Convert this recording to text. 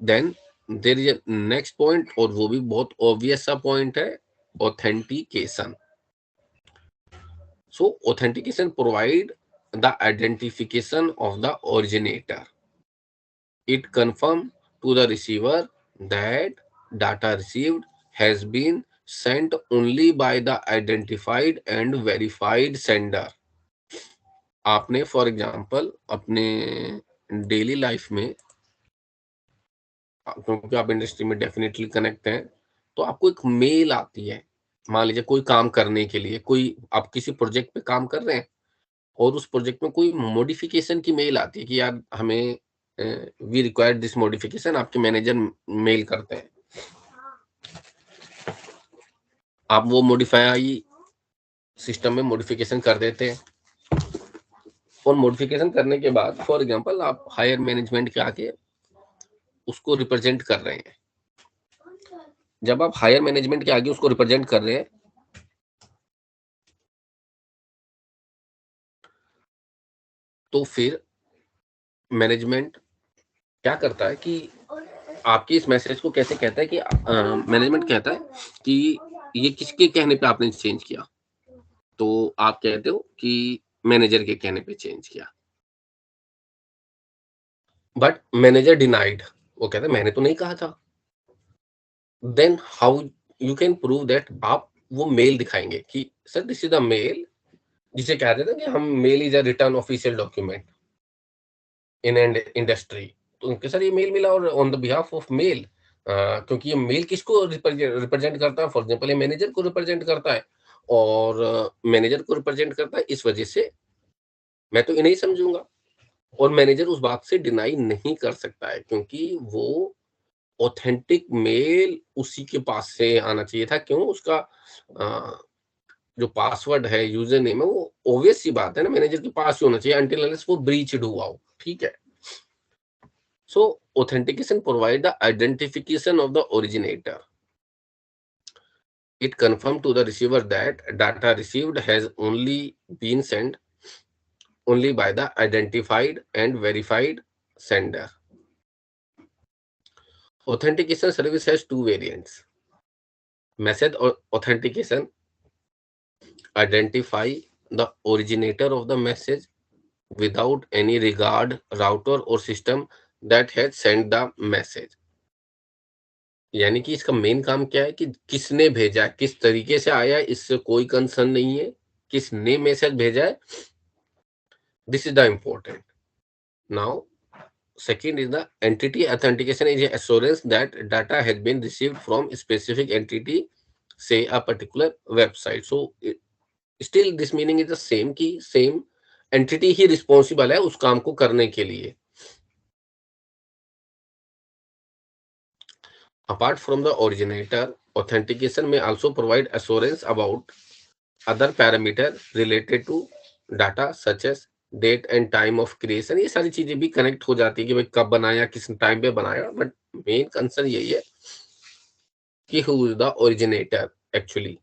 Then there is next point, और वो भी बहुत ऑब्वियस सा पॉइंट है, authentication. So authentication provide the identification of the originator. It confirms to the receiver that data received has been sent only by the identified and verified sender. आपने for example अपने daily life में, क्योंकि आप industry में definitely connect हैं, तो आपको एक मेल आती है. मान लीजिए कोई काम करने के लिए, कोई आप किसी प्रोजेक्ट पे काम कर रहे हैं और उस प्रोजेक्ट में कोई मॉडिफिकेशन की मेल आती है कि यार हमें वी रिक्वायर दिस मॉडिफिकेशन. आपके मैनेजर मेल करते हैं, आप वो मॉडिफाई सिस्टम में मॉडिफिकेशन कर देते हैं, और मॉडिफिकेशन करने के बाद फॉर एग्जांपल आप हायर मैनेजमेंट के आके उसको रिप्रेजेंट कर रहे हैं. जब आप हायर मैनेजमेंट के आगे उसको रिप्रेजेंट कर रहे हैं, तो फिर मैनेजमेंट क्या करता है कि आपके इस मैसेज को कैसे कहता है कि मैनेजमेंट कहता है कि ये किसके कहने पे आपने चेंज किया, तो आप कहते हो कि मैनेजर के कहने पे चेंज किया. बट मैनेजर डिनाइड, वो कहता है मैंने तो नहीं कहा था. Then how you can prove that? आप वो मेल दिखाएंगे कि sir this is the mail, जिसे कहते थे कि हम mail is a return official document in and industry. तो उनके सर ये मेल मिला और on the behalf of mail, क्योंकि ये मेल किसको रिप्रेजेंट करता है? फॉर एग्जांपल ये मैनेजर को रिप्रेजेंट करता है, और मैनेजर को रिप्रेजेंट करता है, इस वजह से मैं तो इन्हें ही समझूंगा. और मैनेजर उस बात से डिनाई नहीं कर सकता है, क्योंकि वो ऑथेंटिक मेल उसी के पास से आना चाहिए था. क्यों? उसका जो पासवर्ड है, यूजर नेम है, वो ऑब्वियस सी बात है ना, मैनेजर के पास ही होना चाहिए अनटिल अनलेस वो ब्रीचड हुआ हो. ठीक है. So authentication provide the identification of the originator. It confirms to the receiver that data received has only been sent only by the identified and verified sender. Authentication service has two variants. Message authentication identify the originator of the message without any regard router or system that has sent the message. यानी कि इसका main काम क्या है कि किसने भेजा है, किस तरीके से आया है, इससे कोई कंसर्न नहीं है. किसने मैसेज भेजा है, this is the important. Now second is the entity authentication is a assurance that data has been received from a specific entity, say a particular website. So still this meaning is the same कि same entity ही responsible है उस काम को करने के लिए. Apart from the originator, authentication may also provide assurance about other parameter related to data such as date and time of creation. ये सारी चीजें भी कनेक्ट हो जाती है कि भाई कब बनाया, किस टाइम पे बनाया. बट मेन कंसर्न यही है कि who is the originator actually.